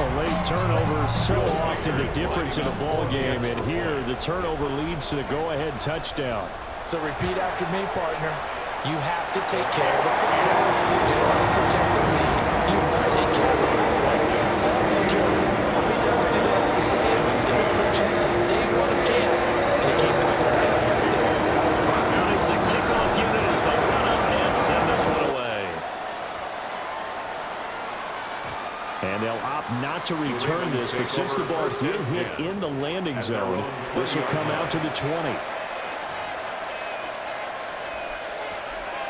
Late turnovers so often the difference in a ball game, and here the turnover leads to the go-ahead touchdown. So repeat after me, partner. You have to take care of the football. In order to protect the lead, you must take care of the football. Ball security. How many times do they have to say it? They've been preaching it since day one of camp, and it came back to bite them right there. Now is the kickoff unit as they run up and send this one away. And they'll opt not to return this, but since the ball did hit in the landing zone, this will come out to the 20.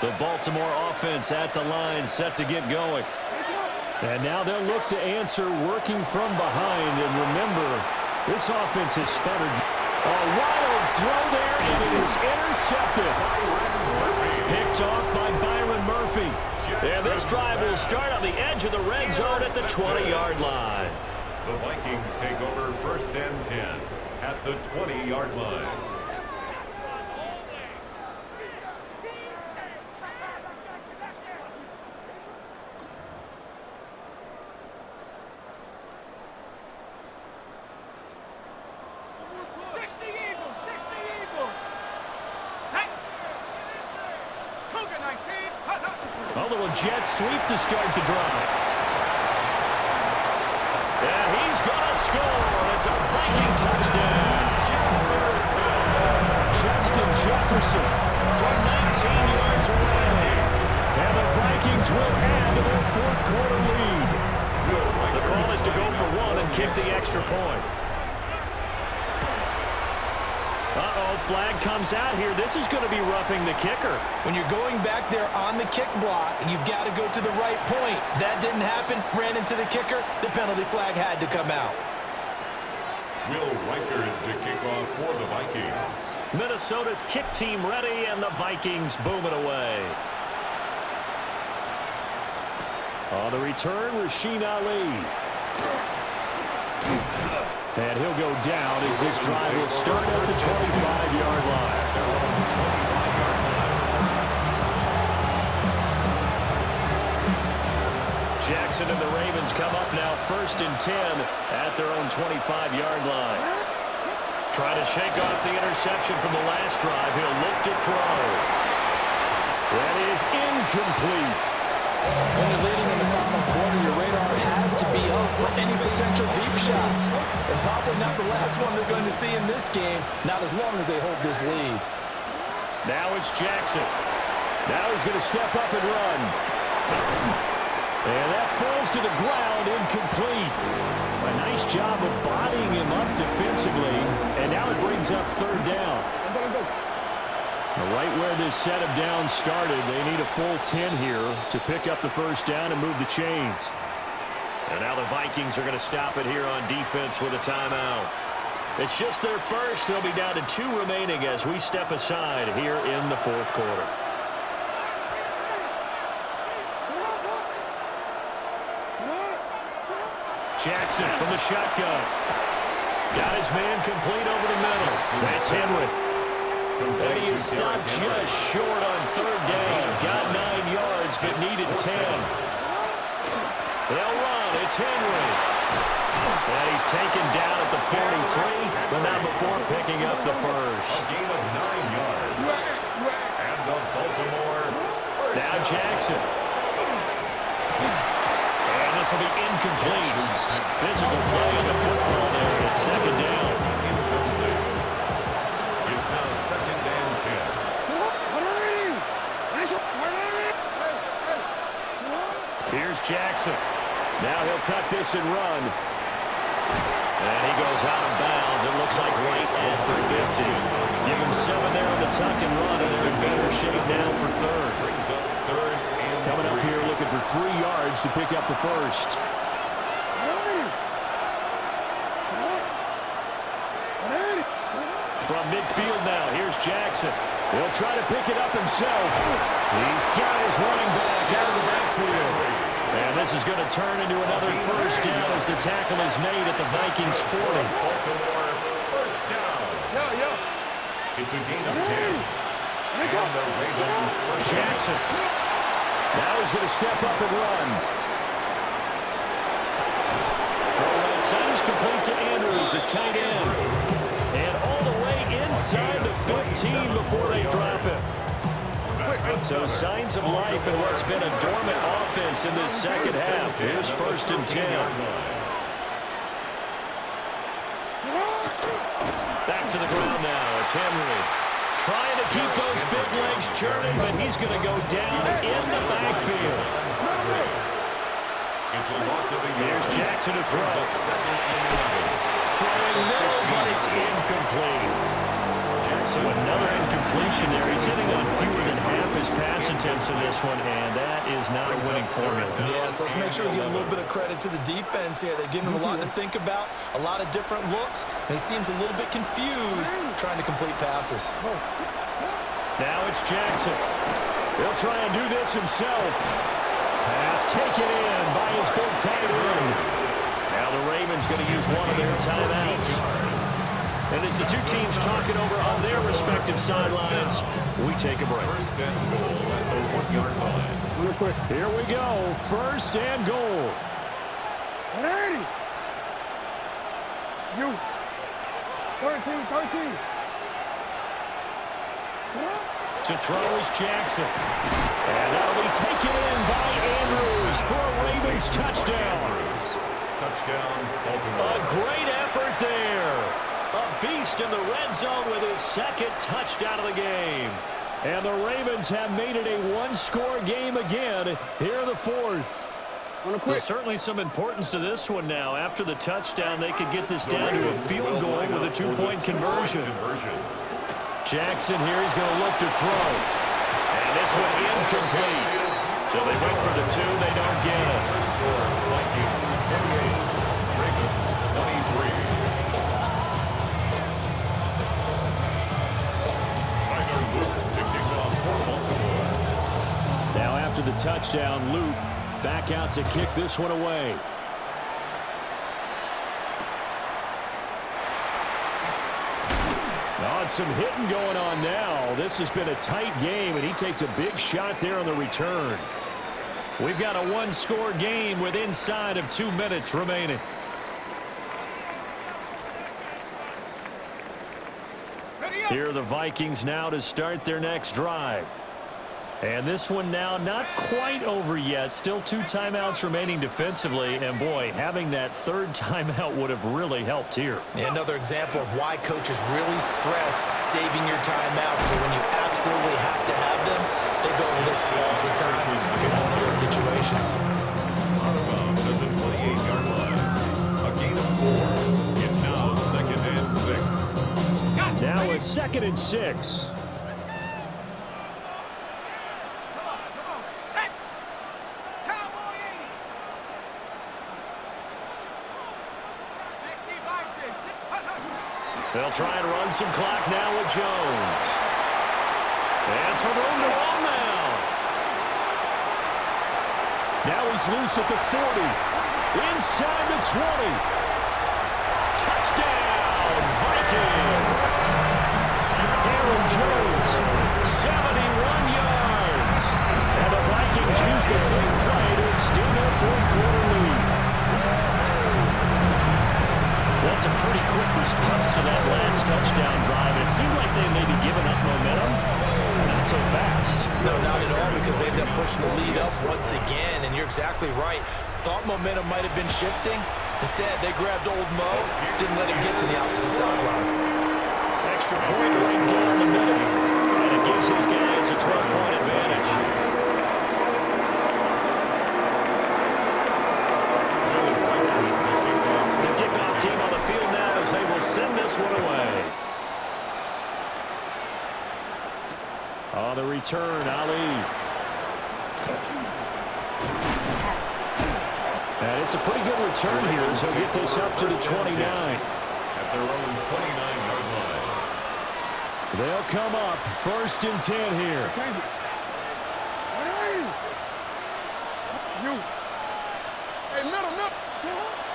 The Baltimore offense at the line, set to get going. And now they'll look to answer working from behind. And remember, this offense has sputtered. A wild throw there, and it is intercepted. Picked off by Byron Murphy. And this drive will start on the edge of the red zone at the 20-yard line. The Vikings take over 1st and 10 at the 20-yard line. A little jet sweep to start the drive. And he's going to score. It's a Viking touchdown. Justin Jefferson From 19 yards away. And the Vikings will add to their fourth-quarter lead. The call is to go for one and kick the extra point. Uh-oh, flag comes out here. This is going to be roughing the kicker. When you're going back there on the kick block, you've got to go to the right point. That didn't happen. Ran into the kicker. The penalty flag had to come out. Will Reichard to kick off for the Vikings. Minnesota's kick team ready, and the Vikings boom it away. On the return, Rasheen Ali. And he'll go down as this drive will start at the 25-yard line. Jackson and the Ravens come up now 1st and 10 at their own 25-yard line. Trying to shake off the interception from the last drive. He'll look to throw. That is incomplete. When you're leading in the final quarter, your radar has to be up for any potential deep shots. And probably not the last one they're going to see in this game, not as long as they hold this lead. Now it's Jackson. Now he's going to step up and run. And that falls to the ground, incomplete. A nice job of bodying him up defensively. And now it brings up 3rd down. Right where this set of downs started, they need a full 10 here to pick up the 1st down and move the chains. And now the Vikings are going to stop it here on defense with a timeout. It's just their first. They'll be down to 2 remaining as we step aside here in the 4th quarter. Jackson from the shotgun. Got his man complete over the middle. That's Henry. And he is stopped just short on 3rd down. Got 9 yards, but needed 10. They'll run. It's Henry. And he's taken down at the 43, but not before picking up the first. A gain of 9 yards. And the Baltimore first Now Jackson. And this will be incomplete. Physical play in the football there at 2nd down. It's now 2nd and 10. Here's Jackson. Now he'll tuck this and run. And he goes out of bounds. It looks like right at the 50. Give him 7 there on the tuck and run, and they're in better shape now for 3rd. Brings up 3rd and Coming up here looking for 3 yards to pick up the first. From midfield now, here's Jackson. He'll try to pick it up himself. He's got his running back out of the backfield. And this is going to turn into another 1st down as the tackle is made at the Vikings 40. Baltimore first down. It's a gain of 10. And the Ravens first Jackson. Now he's going to step up and run. Throw outside is complete to Andrews, his tight end. And all the way inside the 15 before they drop it. So signs of life in what's been a dormant offense in this second half. Here's 1st and 10. Back to the ground now. It's Henry. Trying to keep those big legs churning, but he's going to go down in the backfield. Here's Jackson to throw. Throwing middle, but it's incomplete. So another incompletion there. He's hitting on fewer than half his pass attempts in this one, and that is not a winning formula. Yeah, so let's make sure we give a little bit of credit to the defense here. They're giving him a lot to think about, a lot of different looks, and he seems a little bit confused trying to complete passes. Now it's Jackson. He'll try and do this himself. Pass taken in by his big tight end. Now the Ravens going to use one of their timeouts. And as the two teams talk it over on their respective sidelines, we take a break. First and goal at the 1-yard line. Real quick. Here we go. 1st and goal. Ready. You. 13. To throw is Jackson. And that'll be taken in by Andrews for a Ravens touchdown. Touchdown, Baltimore. A great effort there. A beast in the red zone with his 2nd touchdown of the game. And the Ravens have made it a one-score game again here in the 4th. There's certainly some importance to this one now. After the touchdown, they could get this down to a field goal with a 2-point conversion. Jackson here, he's going to look to throw. And this one incomplete. So they wait for the 2, they don't get it. Vikings 28, Ravens 23. Now after the touchdown, Luke back out to kick this one away. Oh, and some hitting going on now. This has been a tight game, and he takes a big shot there on the return. We've got a one-score game with inside of 2 minutes remaining. Here are the Vikings now to start their next drive. And this one now not quite over yet. Still 2 timeouts remaining defensively. And, boy, having that 3rd timeout would have really helped here. Yeah, another example of why coaches really stress saving your timeouts. For when you absolutely have to have them, they go to this all the time in one of those situations. Out of bounds at the 28-yard line. A gain of 4. It's now 2nd and 6. Now it's 2nd and 6. They'll try and run some clock now with Jones. And some room to run now. Now he's loose at the 40. Inside the 20. Touchdown, Vikings. Aaron Jones, 71 yards. And the Vikings use the big play to extend their 4th quarter lead. That's a pretty quick response to that last touchdown drive. It seemed like they may be giving up momentum. Not so fast. No, not at all, because they end up pushing the lead up once again, and you're exactly right. Thought momentum might have been shifting. Instead, they grabbed old Mo, didn't let him get to the opposite sideline. Extra point right down the middle, and it gives his guys a 12-point advantage. The kickoff team on the field now as they will send this one away. On the return, Ali. And it's a pretty good return here as he'll get this up to the 29. At their own 29-yard line. They'll come up 1st and 10 here.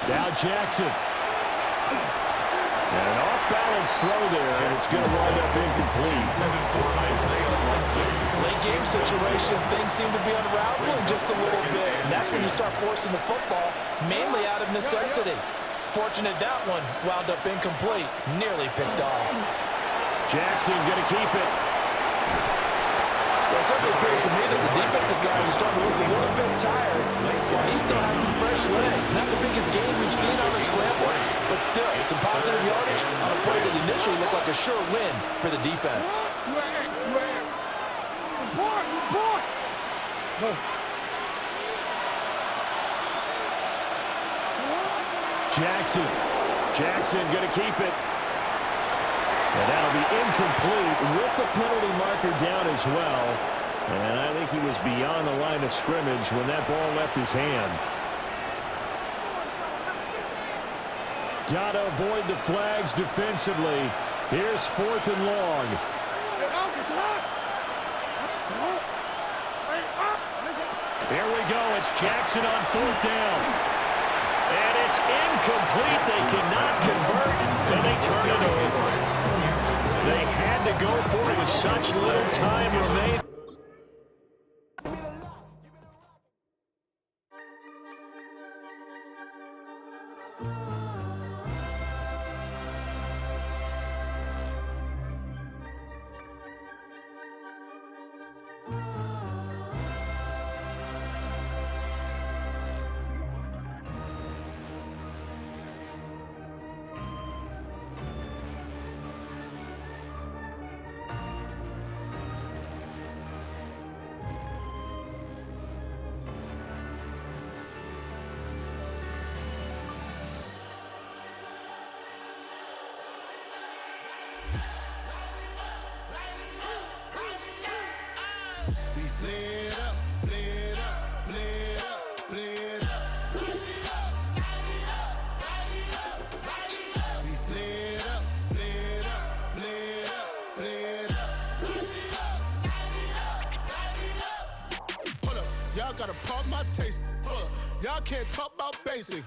Now Jackson. And an off-balance throw there, and it's going to wind up incomplete. Late game situation, things seem to be unraveling just a little bit. And that's when you start forcing the football, mainly out of necessity. Fortunate that one wound up incomplete. Nearly picked off. Jackson going to keep it. Well, it certainly appears to me that the defensive guys are starting to look a little bit tired, while he still has some fresh legs. Not the biggest game we've seen on the scramble, but still, some positive yardage on a play that initially looked like a sure win for the defense. Jackson going to keep it. And that'll be incomplete with the penalty marker down as well. And I think he was beyond the line of scrimmage when that ball left his hand. Got to avoid the flags defensively. Here's 4th and long. Here we go. It's Jackson on 4th down. And it's incomplete. They cannot convert, and they turn it over. They had to go for it with such little time remaining. Gotta pump my taste. Y'all can't talk about basic.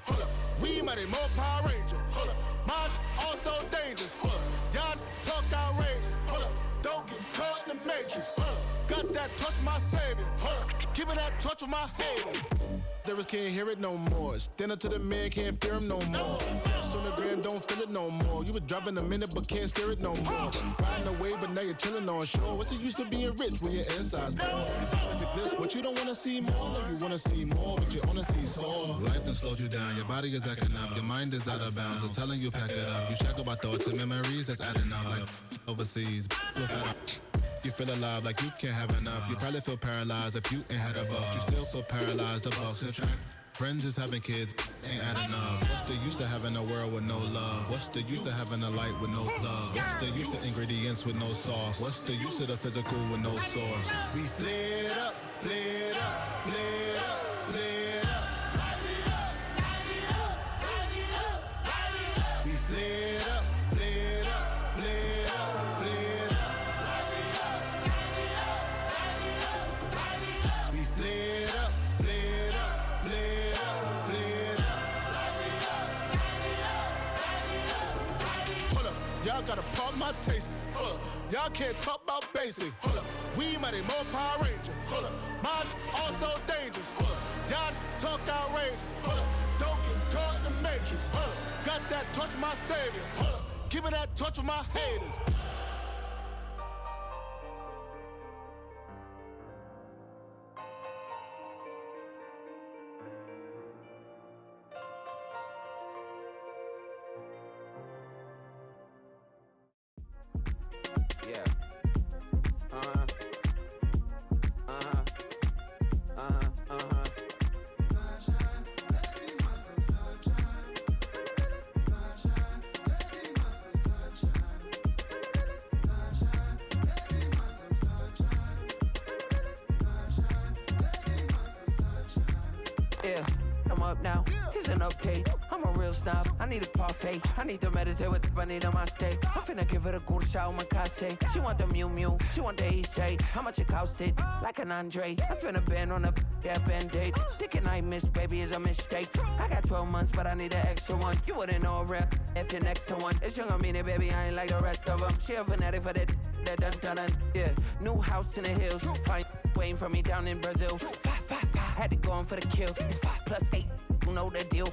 We might a more Power Ranger. Mine also dangerous. Y'all talk outrageous. Don't get caught in the matrix. Got that touch my savior. Keeping that touch with my haters. Lyrics can't hear it no more. Stand up to the man, can't fear him no more. Sonogram don't feel it no more. You were driving a minute but can't steer it no more. Riding away but now you're chilling on shore. What's the use of being rich when your inside's poor? Is it this what you don't want to see more? You want to see more but you only see sore. Life done slowed you down. Your body is acting up. Your mind is out of bounds. It's telling you pack it up. You check about thoughts and memories that's adding up. Like overseas. You feel alive like you can't have enough. You probably feel paralyzed if you ain't had a buck. You still feel paralyzed, the bucks attract. Friends is having kids, ain't adding up. What's the use of having a world with no love? What's the use of having a light with no plug? What's the use of ingredients with no sauce? What's the use of the physical with no source? We flared up, flared up, flared up, flared up. We flared up, flared up, flared up, flared up. We flared up, flared up, flared up, flared up. Hold up, y'all gotta pump my taste. Hold up, y'all can't talk about basic. Hold up, we might a more Power Ranger. Hold up, mine also dangerous. Hold up, y'all talk outrageous. Hold up, don't get caught in the matrix. Hold up, got that touch my savior. Hold up, keeping that touch with my haters. Yeah. Uh-huh. Uh-huh. Uh-huh. Uh-huh. Yeah, I'm up now. Isn't okay. I'm a real snob. I need a parfait. I need to meditate with the bunny on my steak. I'm finna give it a good shot on my case. She want the Mew Mew. She want the Eastside. How much it costed? Like an Andre. I spent a band on a band-aid. Thinking I miss, baby, is a mistake. I got 12 months, but I need an extra one. You wouldn't know a rap if you're next to one. It's young, I mean it, baby. I ain't like the rest of them. She a fanatic for that dun. Yeah, new house in the hills. Fine, waiting for me down in Brazil. 5, had to go on for the kill. It's 5 + 8. You know the deal.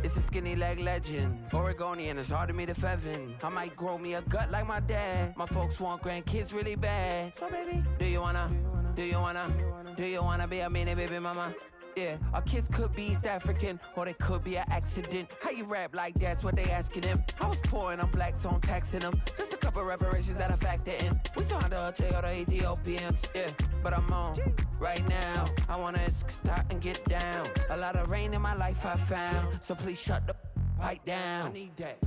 It's a skinny leg legend. Oregonian, it's hard to meet a Fevin. I might grow me a gut like my dad. My folks want grandkids really bad. So baby, do you wanna be a mini baby mama? Yeah, our kids could be East African, or they could be an accident. How you rap like that's what they asking him. I was poor and I'm black, so I'm taxing them. Just a couple reparations that I factor in. We saw the Toyota Ethiopians, yeah, but I'm on right now. I wanna start and get down. A lot of rain in my life I found, so please shut the pipe down. I need that.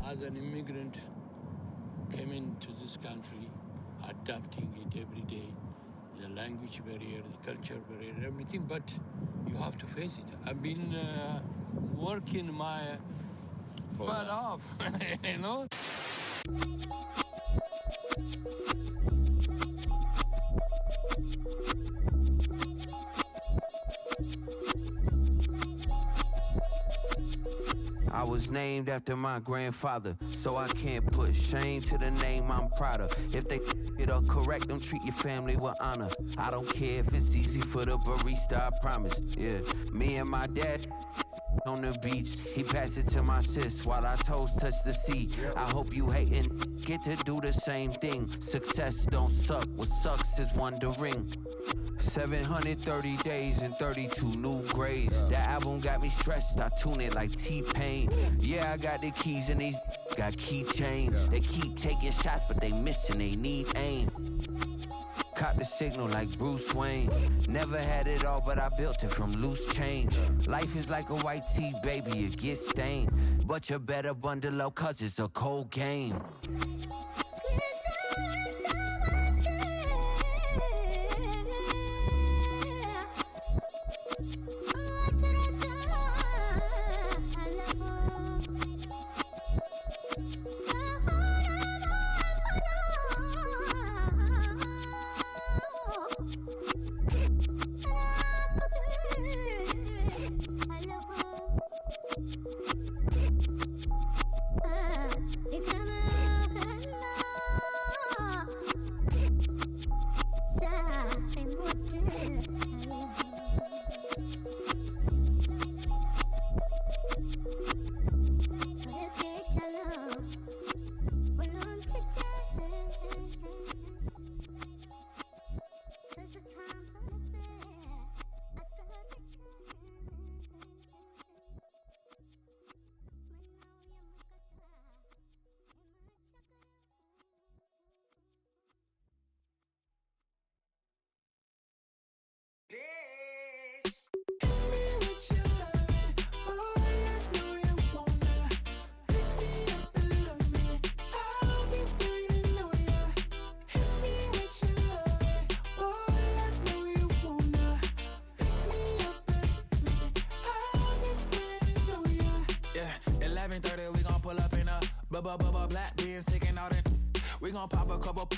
As an immigrant who came into this country, adapting it every day, the language barrier, the culture barrier, everything, but you have to face it. I've been working my butt off, you know? I was named after my grandfather, so I can't put shame to the name I'm proud of. If they it up correct, them treat your family with honor. I don't care if it's easy for the barista, I promise. Yeah, me and my dad on the beach, he passed it to my sis while our toes touch the sea. I hope you hatin' get to do the same thing. Success don't suck, what sucks is wondering. 730 days and 32 new grades. That album got me stressed, I tune it like T-Pain. Yeah, I got the keys and these got keychains. They keep taking shots, but they missing, they need aim. Caught the signal like Bruce Wayne. Never had it all, but I built it from loose change. Life is like a white tee, baby, it gets stained. But you better bundle up, cause it's a cold game. Black beans taking all that. We gon' pop a couple.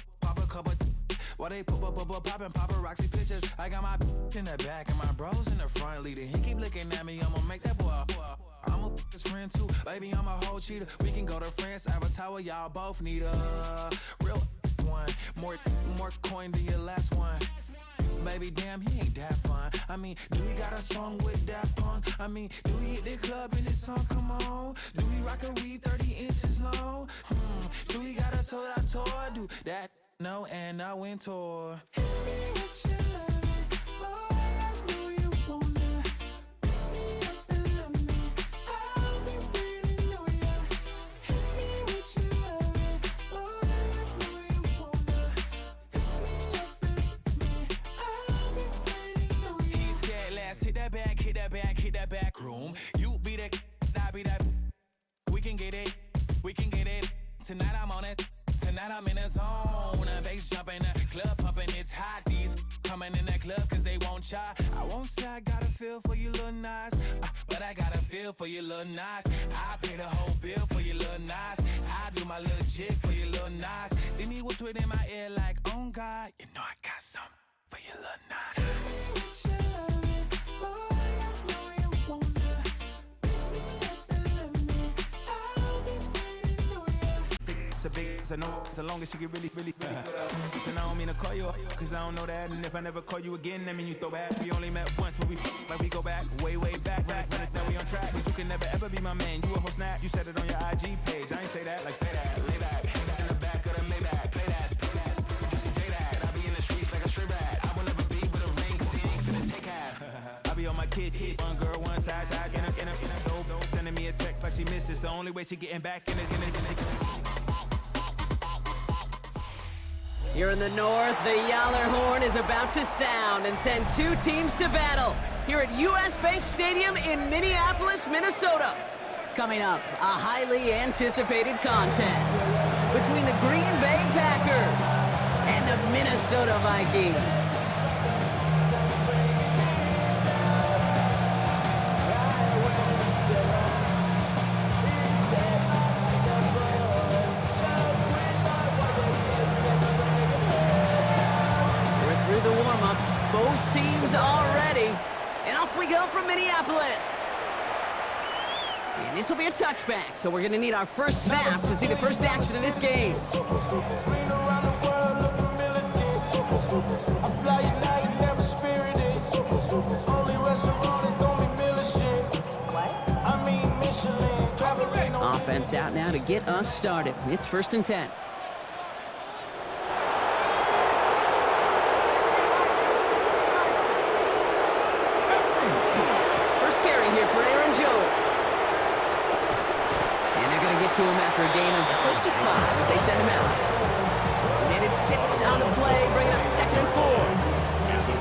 While they poppin' paparazzi pictures. I got my in the back and my bros in the front leading. He keep looking at me, I'ma make that boy. I'm a his friend too, baby, I'm a whole cheater. We can go to France, Avatar, y'all both need a real one. More coin than your last one. Baby, damn, he ain't that fun. I mean, do he got a song with that punk? I mean, do he hit the club in this song? Come on. Do he rock a weave 30 inches long? Do he got a sold out tour? Do that? No, and I went tour. Hit that back room. You be that, I be that. We can get it. Tonight I'm on it. Tonight I'm in a zone. A bass jumping, a club pumping, it's hot. These coming in that club cause they won't try. I won't say I got a feel for you little nice, but I got a feel for you little nice. I pay the whole bill for you little nice. I do my little jig for you little nice. Then he whispered in my ear like, oh God, you know I got something for you little nice. I know as long as she get really listen, I don't mean to call you up, cause I don't know that. And if I never call you again, that mean you throw back. We only met once, but we like we go back, way back. Run it, then we on track. But you can never ever be my man. You a whole snap. You said it on your IG page. I ain't say that, like say that. Lay back, in the back of the Maybach. Play that. You see J that. I be in the streets like a stray rat. I will never be with a ring, cause he ain't finna take half. I be on my kid. One girl, one side, in a dope. Sending me a text like she misses. The only way she getting back in it. Here in the north, the Yaller horn is about to sound and send two teams to battle here at US Bank Stadium in Minneapolis, Minnesota. Coming up, a highly anticipated contest between the Green Bay Packers and the Minnesota Vikings. Both teams are ready, and off we go from Minneapolis. And this will be a touchback, so we're going to need our first snap to see the first action of this game. Offense out now to get us started. It's 1st and 10. To him after a gain of close to 5 as they send him out. Made it 6 on the play, bringing up 2nd and 4.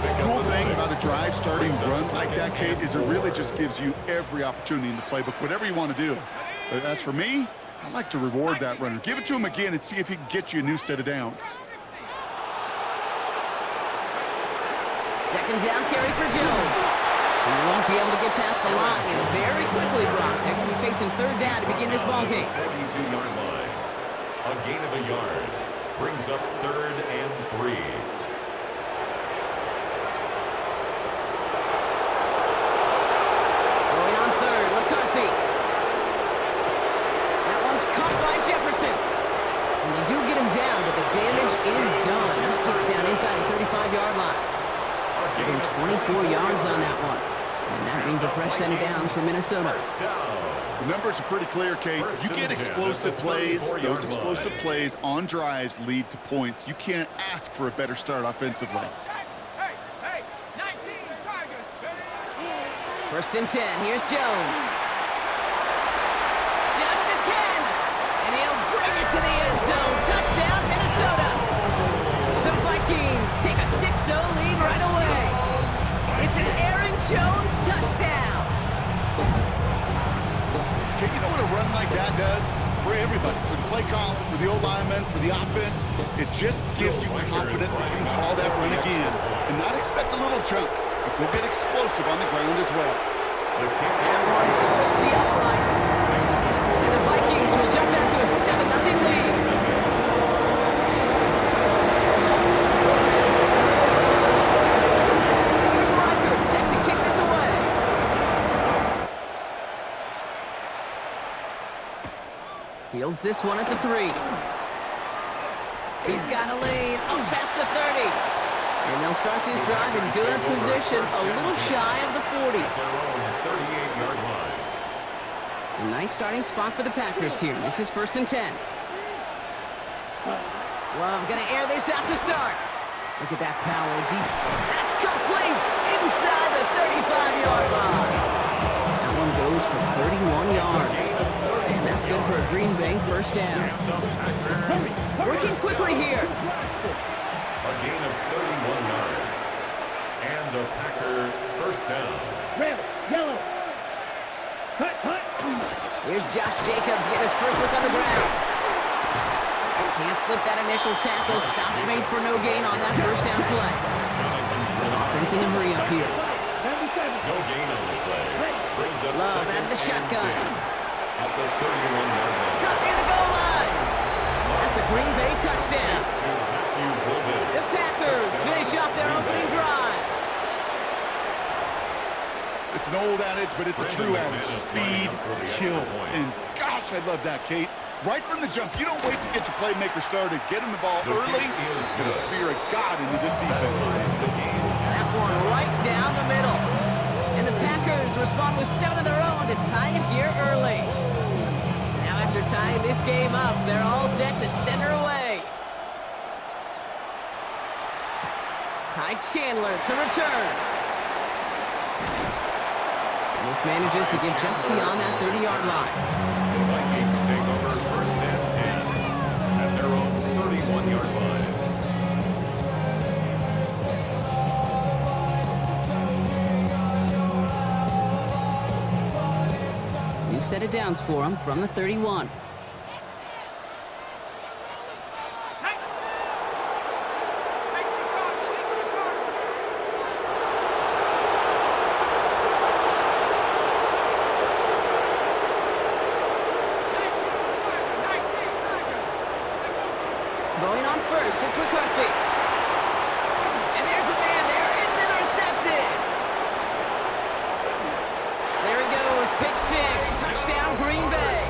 The cool thing about a drive starting runs like that, Kate, is it really just gives you every opportunity in the playbook, whatever you want to do. But as for me, I like to reward that runner. Give it to him again and see if he can get you a new set of downs. 2nd down carry for Jones. He won't be able to get past the line, and very quickly, Brock, they're going to be facing 3rd down to begin this ballgame. 42-yard line. A gain of a yard brings up 3rd and 3. Going on 3rd, McCarthy. That one's caught by Jefferson. And they do get him down, but the damage is done. This gets down inside the 35-yard line. Getting 24 yards on that one. And that means a fresh set of downs for Minnesota. The numbers are pretty clear, Kate. You get explosive plays. Those explosive plays on drives lead to points. You can't ask for a better start offensively. 1st and 10. Here's Jones. Down to the 10. And he'll bring it to the end zone. Touchdown, Minnesota. The Vikings take a 6-0 lead right away. It's an Aaron Jones touchdown. Okay, you know what a run like that does? For everybody, for the play call, for the old lineman, for the offense, it just gives you confidence that you can call that run again and not expect a little chunk, but go get explosive on the ground as well. That one splits the uprights. And the Vikings will jump out to a 7-0 lead. Fields this one at the 3. He's got a lead up past the 30. And they'll start this drive in good position, a little shy of the 40. A nice starting spot for the Packers here. This is 1st and 10. Love gonna air this out to start. Look at that power deep. That's complete inside the 35-yard line. That one goes for 31 yards. That's good for a Green Bay 1st down. Working quickly here. A gain of 31 yards. And the Packer 1st down. Red, yellow. Hut. Here's Josh Jacobs getting his first look on the ground. Can't slip that initial tackle. Stops made for no gain on that 1st down play. Offense in a hurry up here. No gain on the play. Brings up Love out of the shotgun. At the 31-yard line. Cut near the goal line. That's a Green Bay touchdown. The Packers finish off their opening drive. It's an old adage, but it's a true adage. Speed kills. And gosh, I love that, Kate. Right from the jump, you don't wait to get your playmaker started. Get him the ball early. Get a fear of God into this defense. That one right down the middle. And the Packers respond with 7 of their own to tie it here early. Now after tying this game up, they're all set to send her away. Ty Chandler to return. And this manages to get just beyond that 30-yard line. The Vikings take over first and 10 at their own 31-yard line. New set of downs for him from the 31. Going on first, it's McCarthy. And there's a man there. It's intercepted. There he goes. Pick 6. Touchdown, Green Bay.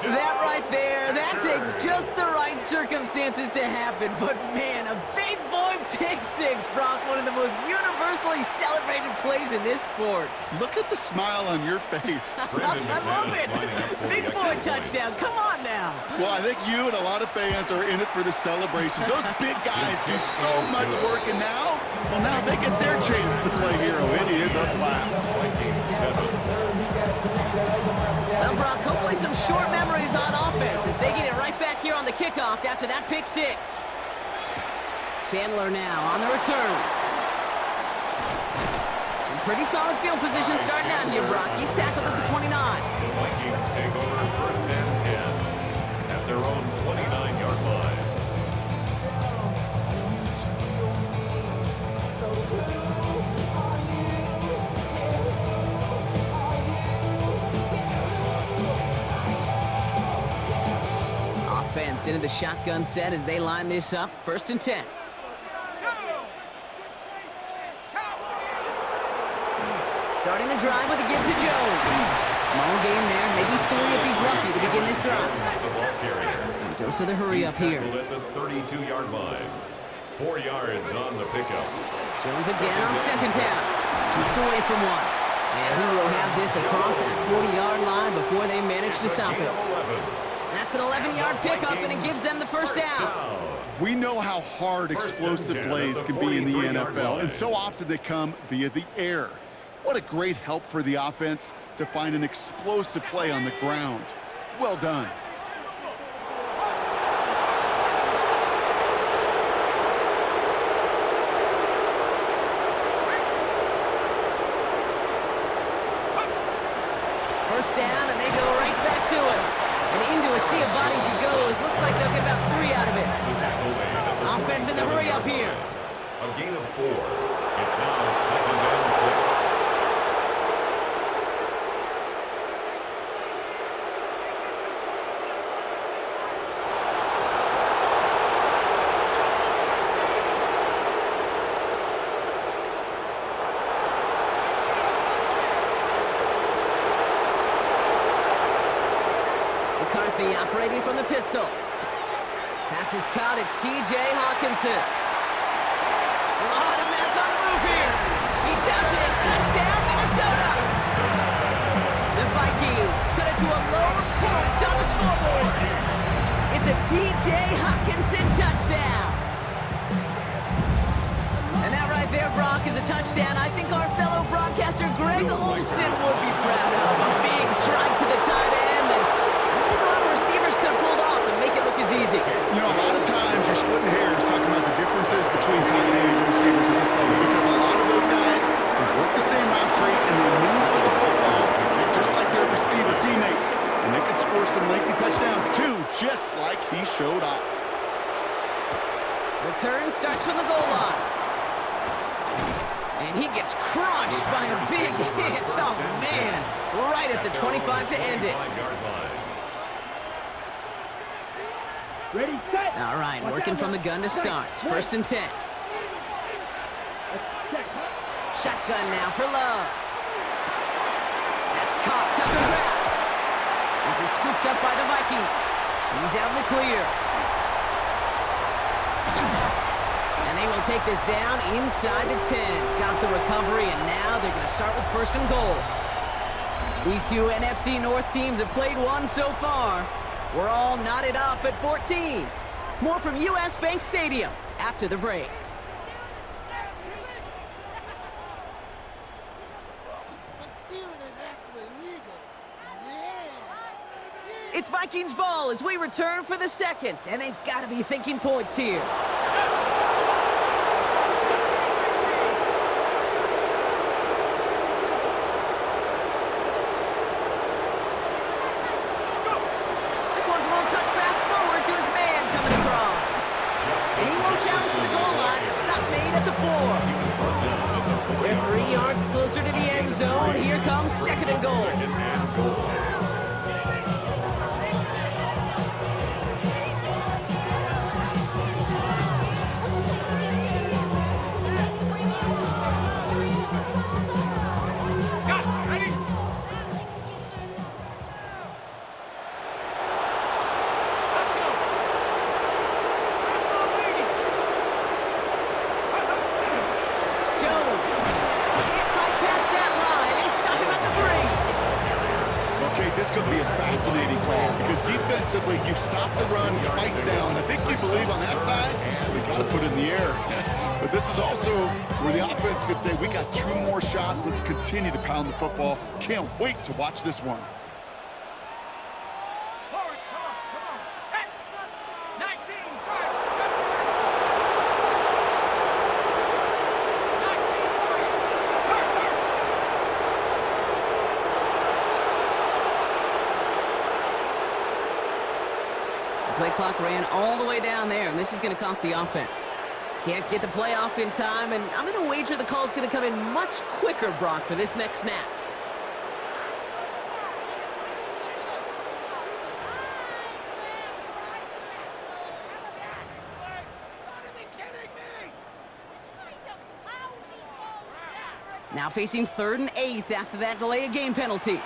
That right there, that takes just the right circumstances to happen. But, man, a big boy pick 6, Brock. One of the most universally celebrated plays in this sport. Look at the smile on your face. I love it. Big boy touchdown. Come on now. Well, I think you and a lot of fans are in it for the celebrations. Those big guys do so much work, and now they get their chance to play hero. It is a blast. Well, Brock, hopefully some short memories on offense as they get it right back here on the kickoff after that pick 6. Chandler now on the return. In pretty solid field position starting out here, Brock. He's tackled at the 29. The Vikings take over first and 10 at their own 29-yard line. Offense into the shotgun set as they line this up. First and 10. Starting the drive with a give to Jones. Small gain there, maybe 3 if he's lucky to begin this drive. The ball carrier. And dose of the hurry up here. At the 32-yard line. 4 yards on the pickup. Jones again on second down. Keeps away from one. And he will have this across that 40-yard line before they manage to stop it. That's an 11-yard pickup, and it gives them the first down. We know how hard explosive plays can be in the NFL, and so often they come via the air. What a great help for the offense to find an explosive play on the ground. Well done. First down, and they go right back to it. And into a sea of bodies he goes. Looks like they'll get about 3 out of it. Offense in the hurry up here. A gain of 4. It's now second and 6. McCarthy operating from the pistol. Pass is caught. It's T.J. Hawkinson. A lot of mess on the move here. He does it. Touchdown, Minnesota. The Vikings cut it to a lone point on the scoreboard. It's a T.J. Hawkinson touchdown. And that right there, Brock, is a touchdown I think our fellow broadcaster Greg Olsen would be proud of. A big strike to the tight end that I don't think a lot of receivers could have pulled off and make it look as easy. You know, a lot of times you're splitting hairs talking about the differences between tight ends and receivers at this level because a lot of those guys they work the same route tree and they move with the football just like their receiver teammates. And they can score some lengthy touchdowns too, just like he showed off. The turn starts from the goal line. And he gets crunched by a big hit. Oh, man. Right at the 25 to end it. Ready, set. All right, working from the gun to start. First and 10. Shotgun now for Love. That's caught. Tucker Kraft. This is scooped up by the Vikings. He's out in the clear. And they will take this down inside the 10. Got the recovery, and now they're going to start with 1st and goal. These two NFC North teams have played one so far. We're all knotted up at 14. More from US Bank Stadium after the break. It's Vikings ball as we return for the 2nd, and they've got to be thinking points here. This one's a little touch pass forward to his man coming across. And he won't challenge for the goal line. It's stop made at the 4. They're 3 yards closer to the end zone. Here comes 2nd and goal. Defensively, you've stopped the run twice now, and I think you believe on that side, we got to put it in the air. But this is also where the offense could say, we got 2 more shots. Let's continue to pound the football. Can't wait to watch this one. Play clock ran all the way down there, and this is going to cost the offense. Can't get the play off in time, and I'm going to wager the call is going to come in much quicker, Brock, for this next snap. Now facing 3rd and 8 after that delay of game penalty.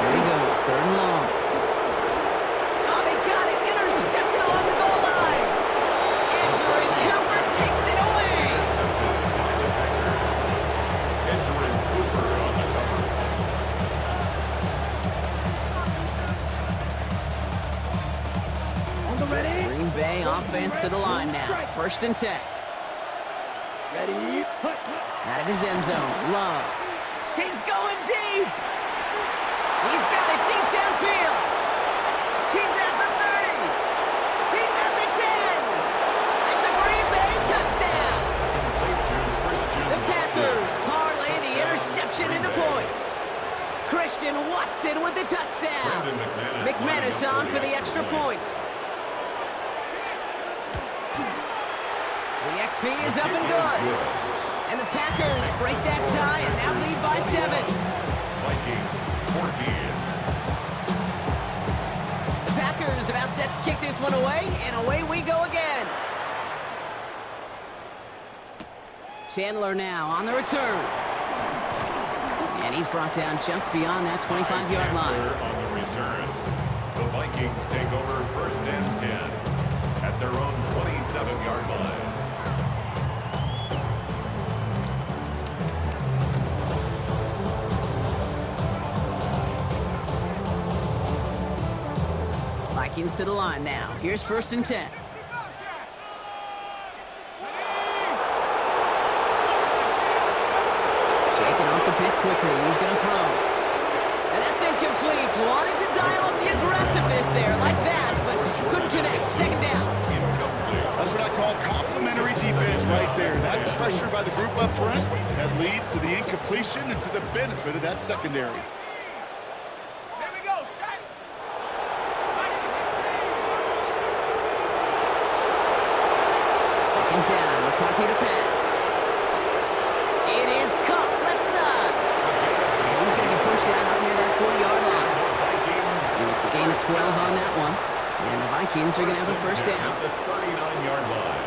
Here he goes, 3rd and long. Oh, they got it. Intercepted along the goal line. Andrew Cooper takes it away. Andrew Cooper on the cover. On the ready. Green Bay offense to the line now. 1st and 10. Ready. Out of his end zone. Love. He's going deep. He's got it deep downfield. He's at the 30. He's at the 10. It's a Green Bay touchdown. The Packers parlay the interception into points. Christian Watson with the touchdown. McManus on for the extra point. The XP is up and good. And the Packers break that tie and now lead by 7. Vikings 14. The Packers about set to kick this one away, and away we go again. Chandler now on the return. And he's brought down just beyond that 25-yard line. On the return, the Vikings take over 1st and 10 at their own 27-yard line. Vikings to the line now. Here's 1st and 10. Shaking off the pick quickly. He's going to throw. And that's incomplete. Wanted to dial up the aggressiveness there like that, but couldn't connect. 2nd down. That's what I call complimentary defense right there. That pressure by the group up front, that leads to the incompletion and to the benefit of that secondary. Down, McCarthy to pass. It is caught left side. And he's going to be pushed out near that 40-yard line. So it's a gain of 12 on that one. And the Vikings are going to have a first down. The 39-yard line.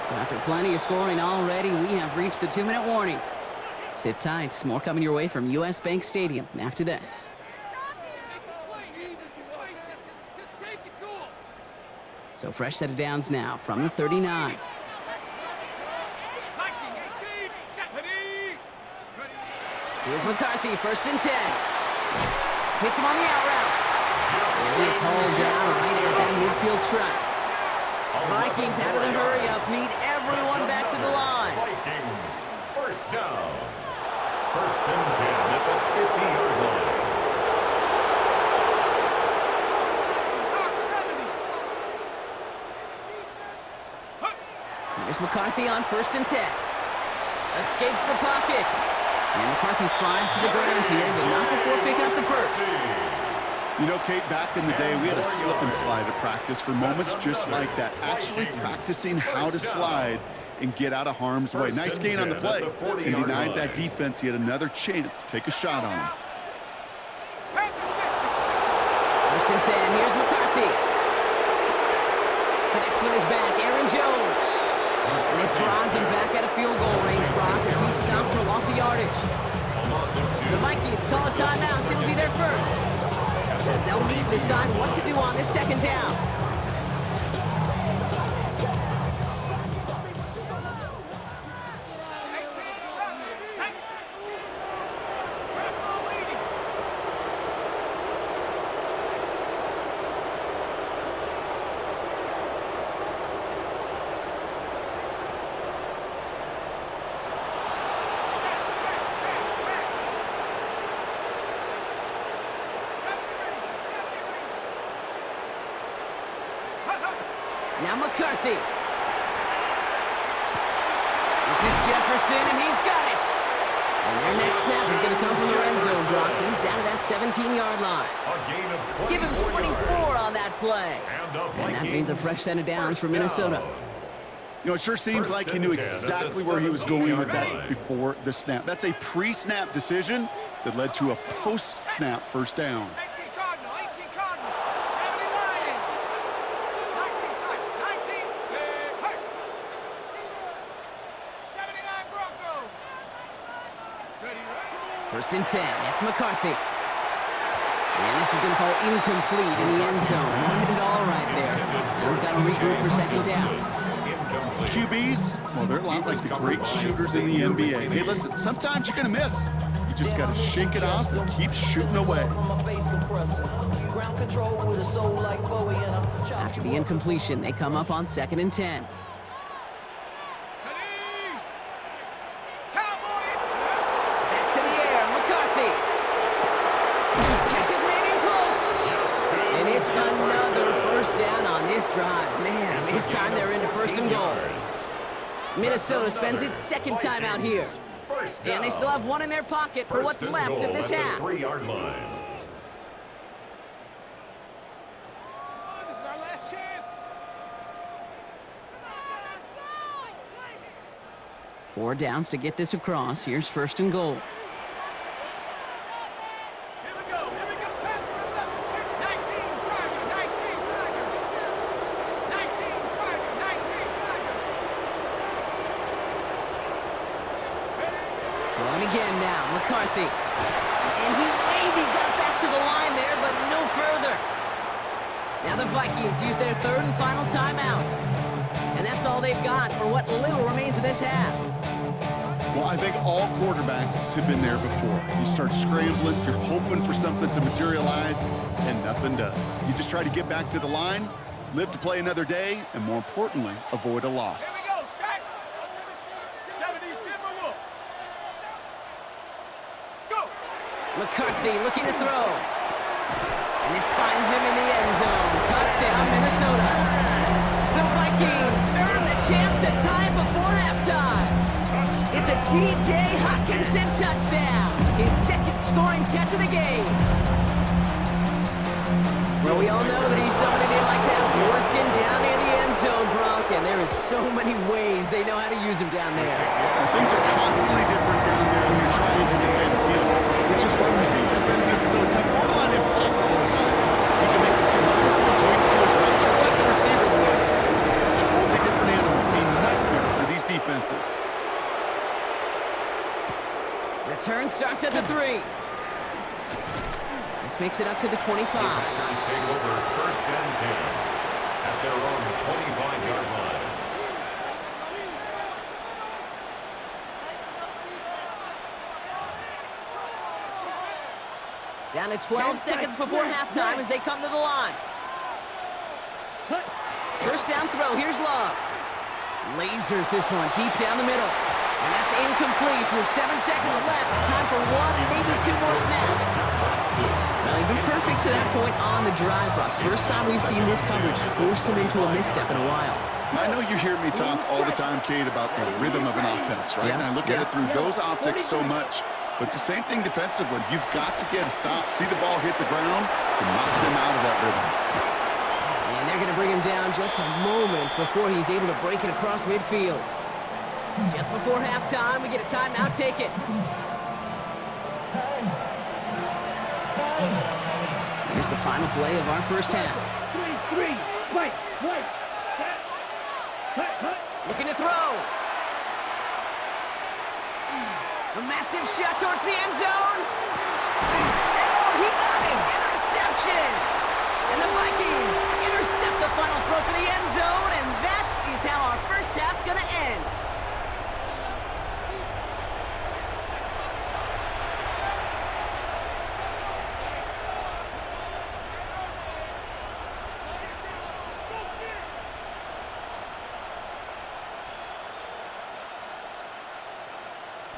So after plenty of scoring already, we have reached the 2-minute warning. Sit tight. More coming your way from US Bank Stadium after this. So fresh set of downs now from the 39. Here's McCarthy, 1st and 10. Hits him on the out route. He is hauled down right at that midfield stripe. Vikings out of the hurry up, meet everyone back to the line. Vikings, first down. 1st and 10 at the 50-yard line. Here's McCarthy on 1st and 10. Escapes the pocket. And McCarthy slides to the ground here, but not before picking up the first. You know, Kate, back in the day, we had a slip and slide at practice for moments just like that. Actually practicing how to slide and get out of harm's way. Nice gain on the play. And denied that defense. He had another chance to take a shot on him. 1st and 10. Here's McCarthy. Connects with his back. Aaron Jones. And this drives him back out of field goal range, Brock, as he's stopped for loss of yardage. The Vikings call a timeout. It'll be their first, as they'll need to decide what to do on this 2nd down. Now McCarthy. This is Jefferson, and he's got it. And their next snap is going to come from the end zone, Brock. He's down to that 17-yard line. Give him 24 on that play. And that means a fresh set of downs for Minnesota. You know, it sure seems like he knew exactly where he was going with that before the snap. That's a pre-snap decision that led to a post-snap first down. First and 10, it's McCarthy. And this is going to fall incomplete in the end zone. Wanted it all right there. And we've got to regroup for 2nd down. QBs, well, they're a lot like the great shooters in the NBA. Hey, listen, sometimes you're going to miss. You just got to shake it off and keep shooting away. After the incompletion, they come up on 2nd and 10. Drive. Man, this time they're into 1st and goal. Minnesota spends its 2nd time out here. And they still have one in their pocket for what's left of this half. 3-yard line. This is our last chance. 4 downs to get this across. Here's 1st and goal. Again now, McCarthy. And he maybe got back to the line there, but no further. Now the Vikings use their 3rd and final timeout. And that's all they've got for what little remains of this half. Well, I think all quarterbacks have been there before. You start scrambling, you're hoping for something to materialize, and nothing does. You just try to get back to the line, live to play another day, and more importantly, avoid a loss. McCarthy looking to throw. And this finds him in the end zone. Touchdown, Minnesota. The Vikings earn the chance to tie it before halftime. It's a T.J. Hockenson touchdown. His 2nd scoring catch of the game. Well, we all know that he's somebody they like to have working down near the end zone, Brock. And there is so many ways they know how to use him down there. Things are constantly different down there when you're trying to defend him, which is what makes defending him so tough, borderline impossible at times. He can make the This makes it up to the 25. The Packers take over 1st and 10 at their own 25-yard line. Down to 12 seconds before halftime as they come to the line. First down throw, here's Love. Lasers this one deep down the middle. And that's incomplete with 7 seconds left. Time for one, maybe 2 more snaps. Well, he's been perfect to that point on the drive, Brock. First time we've seen this coverage force him into a misstep in a while. I know you hear me talk all the time, Kate, about the rhythm of an offense, right? And I look at it through those optics so much. But it's the same thing defensively. You've got to get a stop, see the ball hit the ground to knock them out of that rhythm. And they're going to bring him down just a moment before he's able to break it across midfield. Just before halftime, we get a timeout taken. Here's the final play of our first half. Looking to throw. A massive shot towards the end zone. And oh, he got it! Interception! And the Vikings intercept the final throw for the end zone, and that is how our first half's gonna end.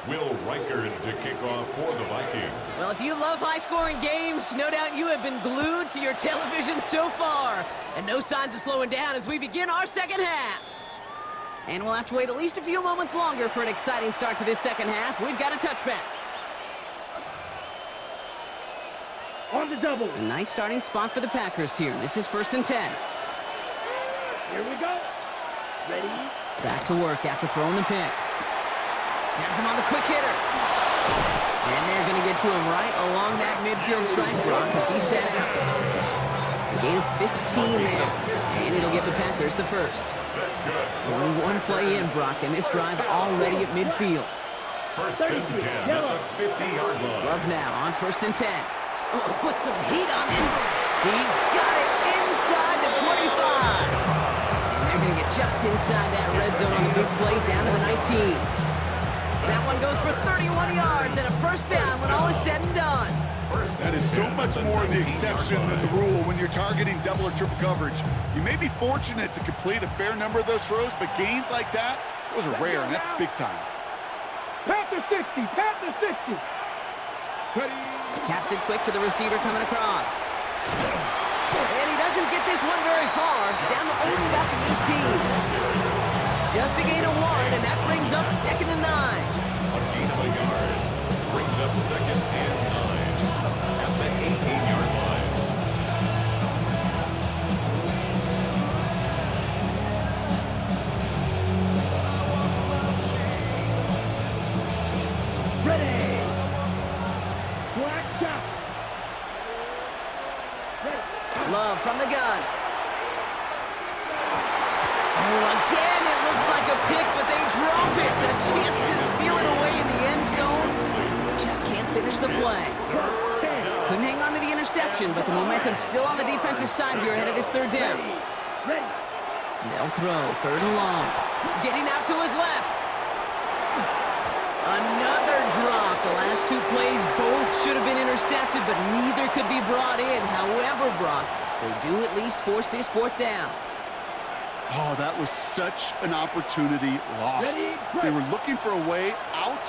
Will Reichard to kick off for the Vikings. Well, if you love high-scoring games, no doubt you have been glued to your television so far. And no signs of slowing down as we begin our second half. And we'll have to wait at least a few moments longer for an exciting start to this second half. We've got a touchback. On the double. A nice starting spot for the Packers here. This is 1st and 10. Here we go. Ready? Back to work after throwing the pick. Has him on the quick hitter. And they're going to get to him right along that midfield stripe, Brock, as he set out. A gain of 15 there. And it'll give the Packers the first. That's good. Only one play in, Brock, and this drive already at midfield. 1st and 10 at the 50-yard line. Love now on 1st and 10. Oh, put some heat on this. He's got it inside the 25. And they're going to get just inside that red zone on the big play down to the 19. That one goes for 31 yards and a first down when all is said and done. That is so much more the exception than the rule when you're targeting double or triple coverage. You may be fortunate to complete a fair number of those throws, but gains like that, those are rare, and that's big time. Panther 60, Panther 60. Taps it quick to the receiver coming across. And he doesn't get this one very far, down to only about the 18. Just a gain of 1, and that brings up 2nd and 9. A gain of a yard brings up 2nd and 9 at the 18-yard line. Ready. Black shot. Love from the gun. Oh, again, it looks like a pick, but they drop it. A chance to steal it away in the end zone. They just can't finish the play. Couldn't hang on to the interception, but the momentum's still on the defensive side here ahead of this 3rd down. They'll throw 3rd and long. Getting out to his left. Another drop. The last 2 plays both should have been intercepted, but neither could be brought in. However, Brock, they do at least force this 4th down. Oh, that was such an opportunity lost. They were looking for a way out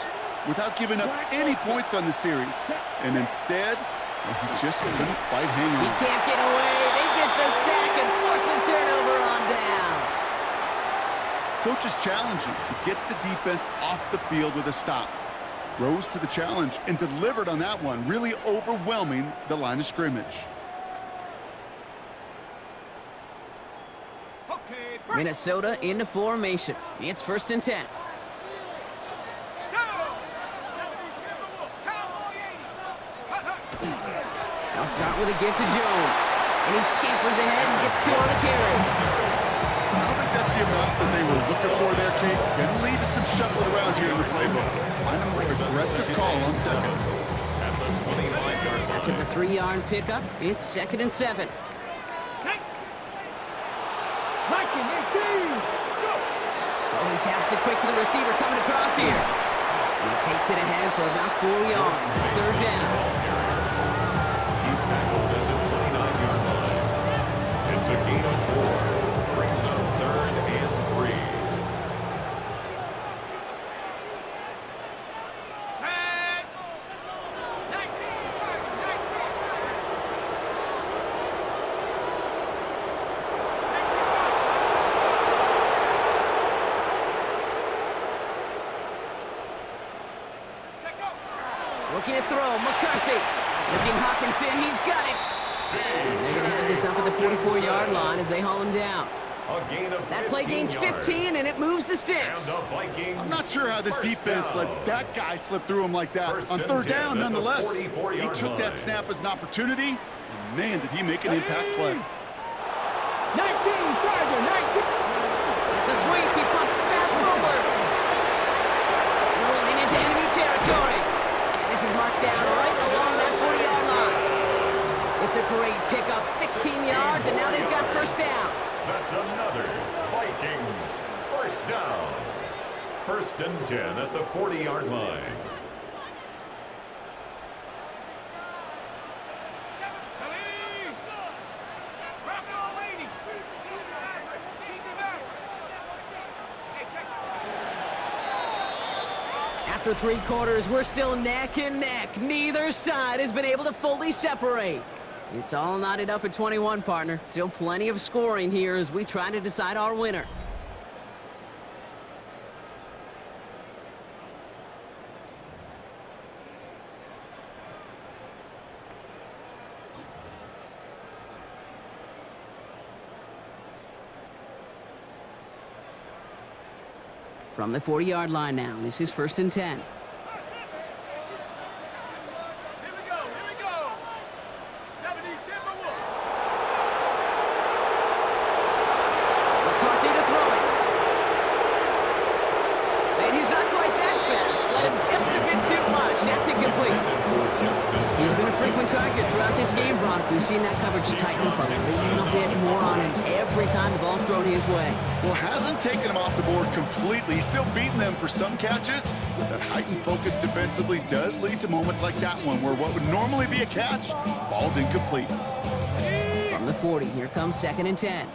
without giving up any points on the series. And instead, he just couldn't quite hang on. He can't get away. They get the sack and force a turnover on down. Coach is challenging to get the defense off the field with a stop. Rose to the challenge and delivered on that one, really overwhelming the line of scrimmage. Minnesota into formation. It's 1st and 10. They'll start with a give to Jones. And he scampers ahead and gets 2 on the carry. I don't think that's the amount that they were looking for there, Kate. Going to lead to some shuffling around here in the playbook. Find a more aggressive call on 2nd. At the 25-yard line. After the 3-yard pickup, it's 2nd and 7. Oh, he taps it quick to the receiver coming across here. And he takes it ahead for about 4 yards. It's 3rd down. He's tackled at the 29-yard line. It's a gain of 4. Brings up 3rd and 3. Looking to throw, McCarthy. Looking Hawkinson, he's got it. They're going to have this up at the 44-yard line as they haul him down. That play gains 15, and it moves the sticks. I'm not sure how this defense let that guy slip through him like that. On 3rd down, nonetheless, he took that snap as an opportunity, and man, did he make an impact play. 19, Charger, 19. It's a sweep. He pumps the pass forward. Rolling into enemy territory. And this is marked down right along that 40-yard line. It's a great pickup, 16 yards, and now they've got 1st down. That's another Vikings 1st down. 1st and 10 at the 40-yard line. After 3 quarters, we're still neck and neck. Neither side has been able to fully separate. It's all knotted up at 21, partner. Still plenty of scoring here as we try to decide our winner. From the 40-yard line now, this is 1st and 10. McCarthy to throw it. And he's not quite that fast. Let him just a bit too much. That's incomplete. He's been a frequent target throughout this game, Brock. We've seen that coverage tighten up a little bit more on him every time the ball's thrown his way. Well, hasn't taken him off the board completely. He's still beating them for some catches. That heightened focus defensively does lead to moments like that one where what would normally be a catch falls incomplete. From the 40, here comes 2nd and 10.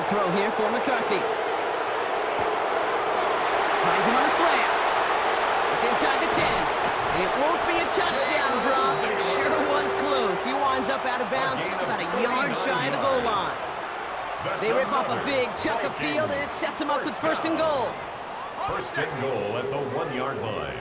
Throw here for McCarthy. Finds him on the slant. It's inside the 10. And it won't be a touchdown, Brock, but it sure was close. He winds up out of bounds just about a yard shy of the goal line. They rip off a big chunk of field, and it sets him up with 1st and goal. 1st and goal at the 1-yard line.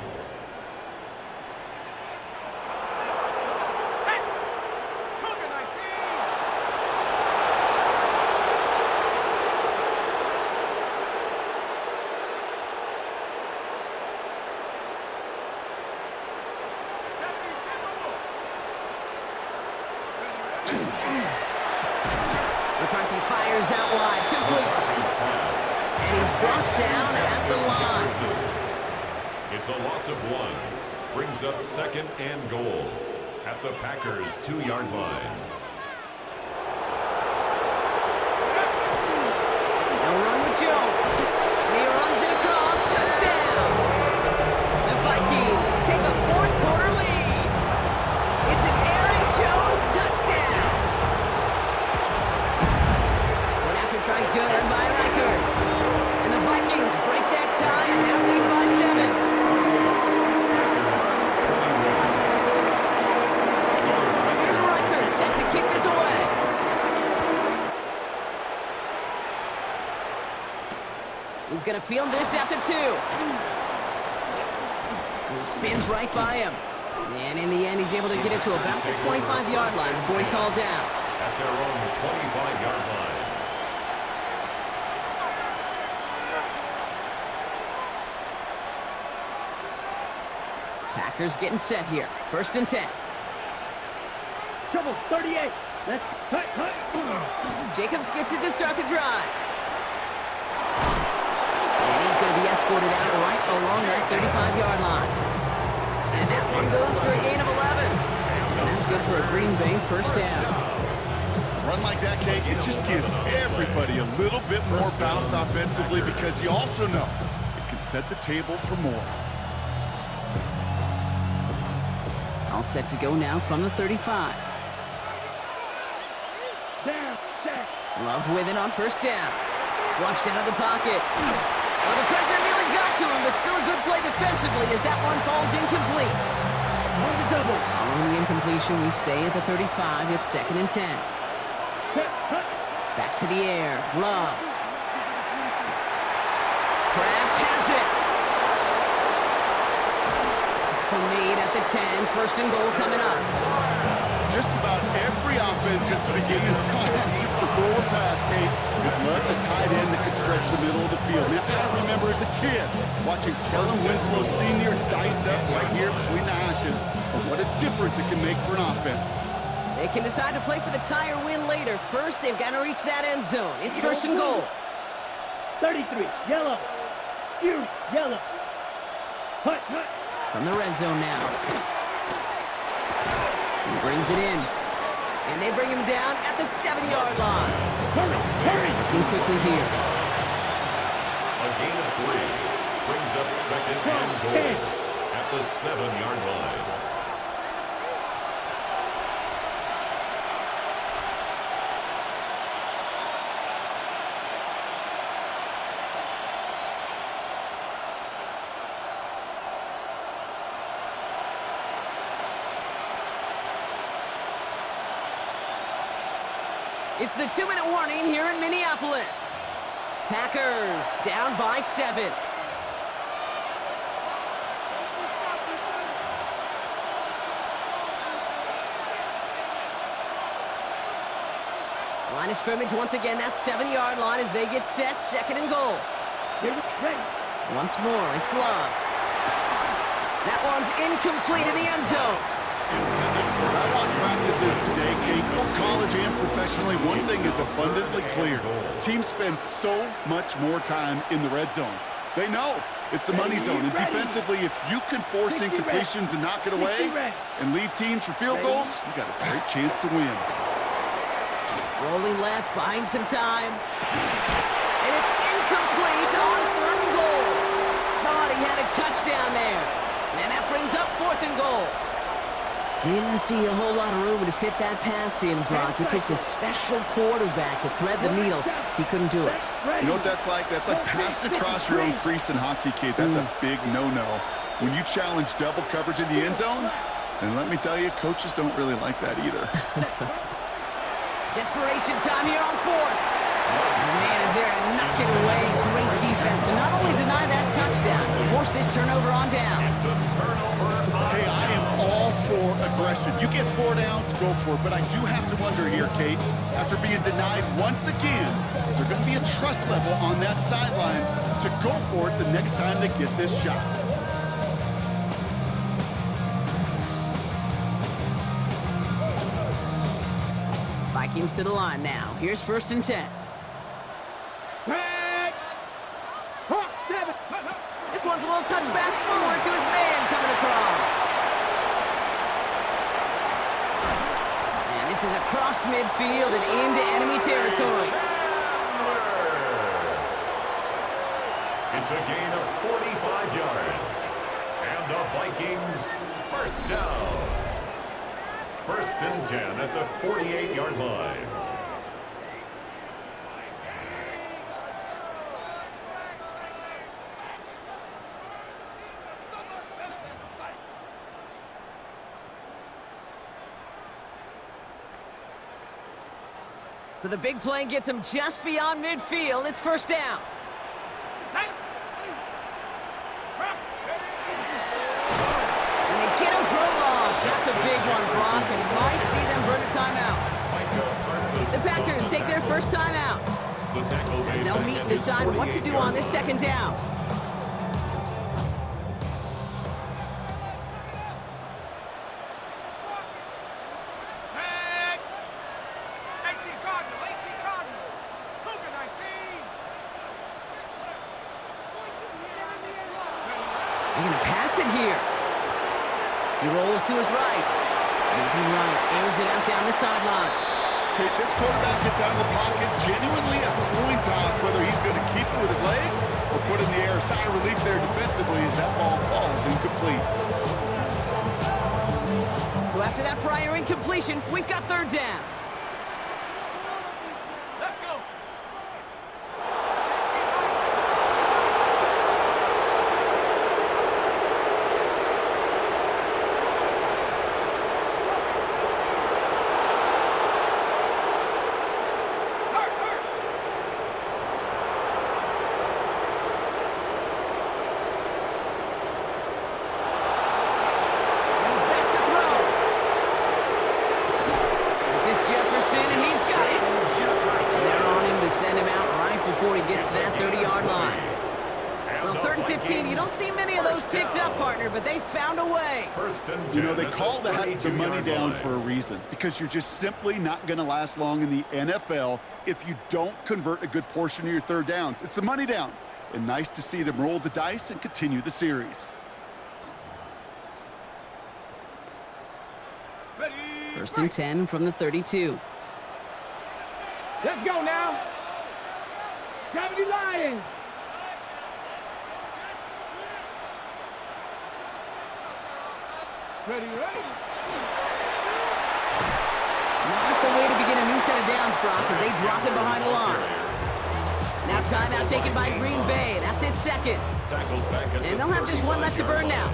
McCarthy fires out wide, complete. And he's brought down at the line. It's a loss of 1. Brings up 2nd and goal at the Packers' 2-yard line. They'll run with Jones. And he runs it across. Touchdown! The Vikings take a 4th-quarter lead. It's an Aaron Jones touchdown. Try good by Reichert. And the Vikings break that tie and now lead by 7. Here's Reichert set to kick this away. He's going to field this at the 2. And he spins right by him. And in the end, he's able to get it to about the 25-yard line before he's hauled down. At their own 25-yard line. Packers getting set here. 1st and 10. Trouble, 38. Let's cut. Jacobs gets it to start the drive. And he's going to be escorted out right along that 35-yard line. And that one goes for a gain of 11. And that's good for a Green Bay 1st down. Run like that, Kate, it just gives everybody a little bit more bounce offensively because you also know it can set the table for more. All set to go now from the 35. Love with it on 1st down. Flushed out of the pocket. Well, the pressure nearly got to him, but still a good play defensively as that one falls incomplete. Following the incompletion, we stay at the 35. It's 2nd and 10. Back to the air. Love. Kraft has it. Tackle made at the 10. 1st and goal coming up. Just about every offense since the beginning of time, since the forward pass, Kate, has left a tight end that could stretch the middle of the field. Now, I remember as a kid watching Kellen Winslow Sr. dice up right here between the hashes. But what a difference it can make for an offense. They can decide to play for the tie or win later. First, they've got to reach that end zone. It's 1st and goal. 33, yellow. Yellow. Cut. From the red zone now. He brings it in. And they bring him down at the 7-yard line. Hurry. Looking quickly here. A gain of 3 brings up 2nd and goal at the 7-yard line. It's the 2-minute warning here in Minneapolis. Packers down by 7. Line of scrimmage once again, that 7-yard line as they get set. 2nd and goal. Once more, it's Love. That one's incomplete in the end zone. As I watch practices today, Kate, both college and professionally, one thing is abundantly clear. Teams spend so much more time in the red zone. They know it's the money zone. And defensively, if you can force incompletions and knock it away and leave teams for field goals, you got a great chance to win. Rolling left, buying some time. And it's incomplete on 3rd and goal. Thought he had a touchdown there. And that brings up 4th and goal. Didn't see a whole lot of room to fit that pass in, Brock. It takes a special quarterback to thread the needle. He couldn't do it. You know what that's like? That's like passing across your own crease in hockey, Kate. That's a big no-no. When you challenge double coverage in the end zone, and let me tell you, coaches don't really like that either. Desperation time here on 4th. The man is there to knock it away. Great defense to not only deny that touchdown, but force this turnover on down. It's a turnover. Hey, I am all for aggression. You get 4 downs, go for it. But I do have to wonder here, Kate, after being denied once again, is there going to be a trust level on that sidelines to go for it the next time they get this shot? Vikings to the line now. Here's 1st and 10. This one's a little touch pass forward to his man coming across. And this is across midfield and into enemy territory. It's a gain of 45 yards. And the Vikings, 1st down. 1st and 10 at the 48-yard line. So the big play gets him just beyond midfield. It's 1st down. And they get him for a loss. That's a big one, Brock, and might see them burn a timeout. The Packers take their first timeout. As they'll meet and decide what to do on this 2nd down. They're going to pass it here. He rolls to his right. Moving right, airs it out down the sideline. Okay, this quarterback gets out of the pocket, genuinely a coin toss, whether he's going to keep it with his legs or put it in the air. Sigh of relief there defensively as that ball falls incomplete. So after that prior incompletion, we've got third down. Let's go. Send him out right before he gets to that 30-yard line. Well, 3rd and 15, you don't see many of those picked up, partner, but they found a way. You know, they call that the money down for a reason, because you're just simply not going to last long in the NFL if you don't convert a good portion of your third downs. It's the money down, and nice to see them roll the dice and continue the series. 1st and 10 from the 32. Let's go now. Gravity Lions. Ready. Not the way to begin a new set of downs, Brock, because they drop it behind the line. Now timeout taken by Green Bay. That's it, 2nd. And they'll have just one left to burn now.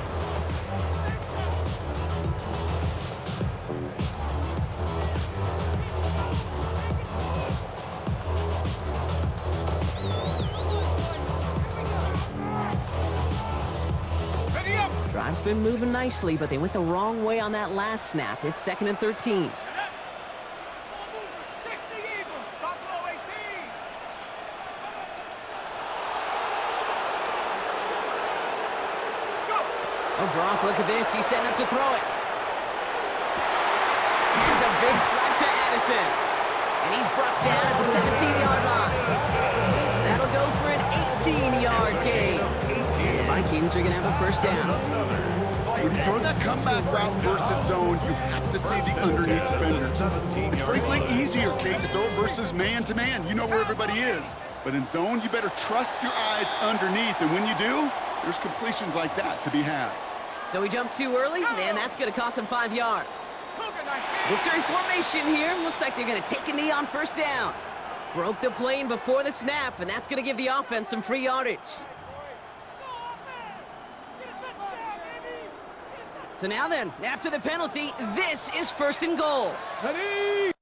Drive's been moving nicely, but they went the wrong way on that last snap. It's 2nd and 13. Oh, Brock, look at this. He's setting up to throw it. Here's a big strike to Addison. And he's brought down at the 17-yard line. That'll go for an 18-yard gain. And the Vikings are going to have a first down. When you throw that comeback route versus zone, you have to see the underneath defenders. It's frankly easier, Kate, to throw versus man-to-man. You know where everybody is. But in zone, you better trust your eyes underneath. And when you do, there's completions like that to be had. So we jumped too early, and that's going to cost them 5 yards. Victory formation here. Looks like they're going to take a knee on first down. Broke the plane before the snap, and that's going to give the offense some free yardage. So now then, after the penalty, this is 1st and goal. Ready.